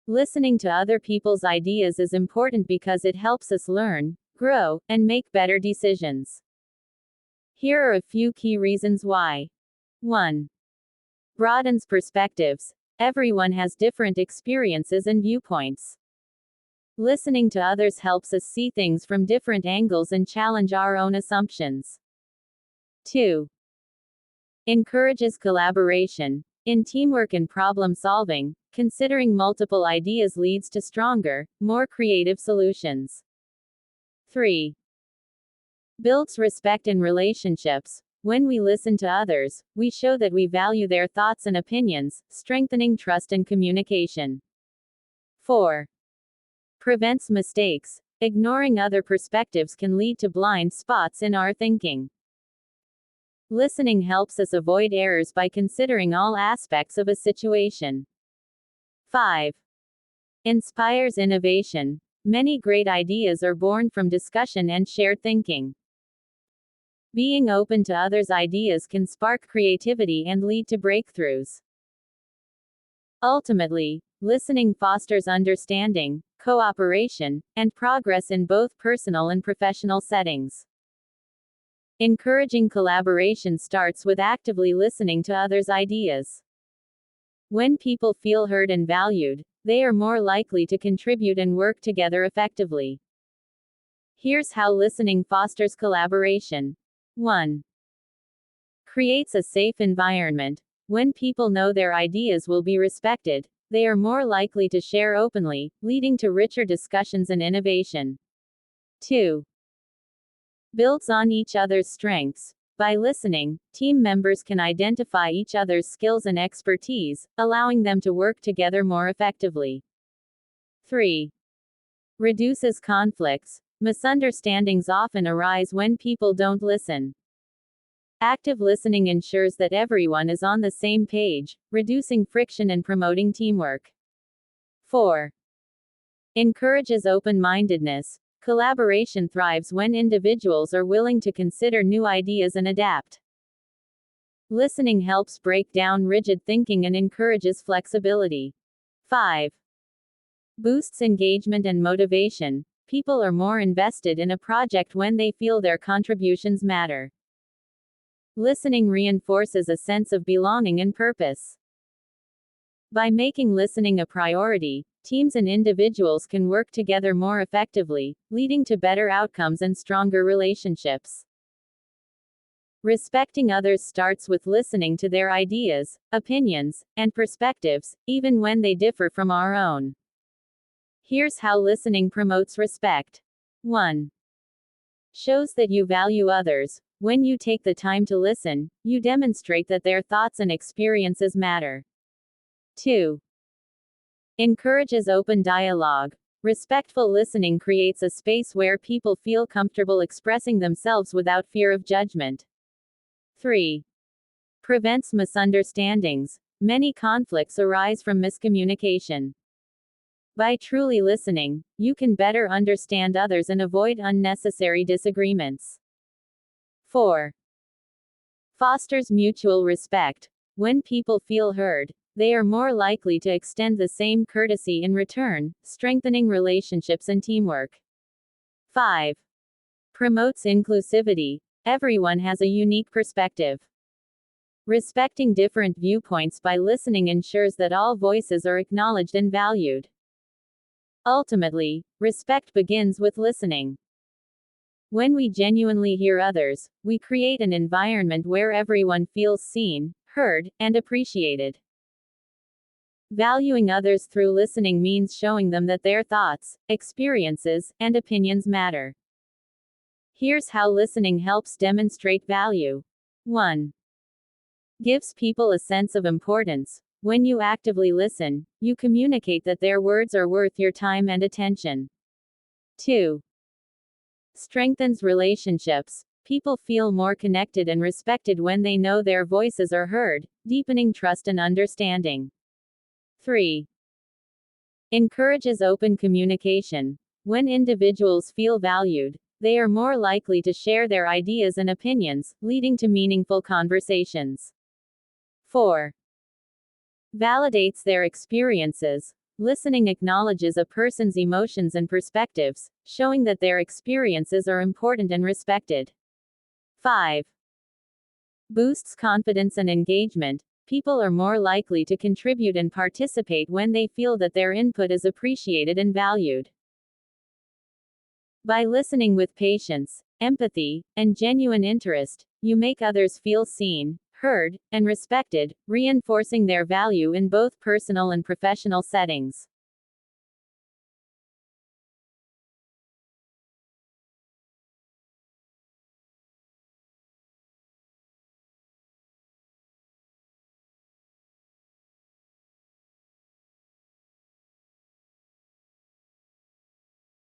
Listening to other people's ideas is important because it helps us learn, grow, and make better decisions. Here are a few key reasons why. 1. Broadens perspectives. Everyone has different experiences and viewpoints. Listening to others helps us see things from different angles and challenge our own assumptions. 2. Encourages collaboration. In teamwork and problem solving, considering multiple ideas leads to stronger, more creative solutions. 3. Builds respect in relationships. When we listen to others, we show that we value their thoughts and opinions, strengthening trust and communication. 4. Prevents mistakes. Ignoring other perspectives can lead to blind spots in our thinking. Listening helps us avoid errors by considering all aspects of a situation. 5. Inspires innovation. Many great ideas are born from discussion and shared thinking. Being open to others' ideas can spark creativity and lead to breakthroughs. Ultimately, listening fosters understanding, cooperation, and progress in both personal and professional settings. Encouraging collaboration starts with actively listening to others' ideas. When people feel heard and valued, they are more likely to contribute and work together effectively. Here's how listening fosters collaboration. 1. Creates a safe environment. When people know their ideas will be respected, they are more likely to share openly, leading to richer discussions and innovation. 2. Builds on each other's strengths. By listening, team members can identify each other's skills and expertise, allowing them to work together more effectively. 3. Reduces conflicts. Misunderstandings often arise when people don't listen. Active listening ensures that everyone is on the same page, reducing friction and promoting teamwork. 4. Encourages open-mindedness. Collaboration thrives when individuals are willing to consider new ideas and adapt. Listening helps break down rigid thinking and encourages flexibility. 5. Boosts engagement and motivation. People are more invested in a project when they feel their contributions matter. Listening reinforces a sense of belonging and purpose. By making listening a priority, teams and individuals can work together more effectively, leading to better outcomes and stronger relationships. Respecting others starts with listening to their ideas, opinions, and perspectives, even when they differ from our own. Here's how listening promotes respect. 1. Shows that you value others. When you take the time to listen, you demonstrate that their thoughts and experiences matter. 2. Encourages open dialogue. Respectful listening creates a space where people feel comfortable expressing themselves without fear of judgment. 3. Prevents misunderstandings. Many conflicts arise from miscommunication. By truly listening, you can better understand others and avoid unnecessary disagreements. 4. Fosters mutual respect. When people feel heard, they are more likely to extend the same courtesy in return, strengthening relationships and teamwork. 5. Promotes inclusivity. Everyone has a unique perspective. Respecting different viewpoints by listening ensures that all voices are acknowledged and valued. Ultimately, respect begins with listening. When we genuinely hear others, we create an environment where everyone feels seen, heard, and appreciated. Valuing others through listening means showing them that their thoughts, experiences, and opinions matter. Here's how listening helps demonstrate value. 1. Gives people a sense of importance. When you actively listen, you communicate that their words are worth your time and attention. 2. Strengthens relationships. People feel more connected and respected when they know their voices are heard, deepening trust and understanding. 3. Encourages open communication. When individuals feel valued, they are more likely to share their ideas and opinions, leading to meaningful conversations. 4. Validates their experiences. Listening acknowledges a person's emotions and perspectives, showing that their experiences are important and respected. 5. Boosts confidence and engagement. People are more likely to contribute and participate when they feel that their input is appreciated and valued. By listening with patience, empathy, and genuine interest, you make others feel seen, heard, and respected, reinforcing their value in both personal and professional settings.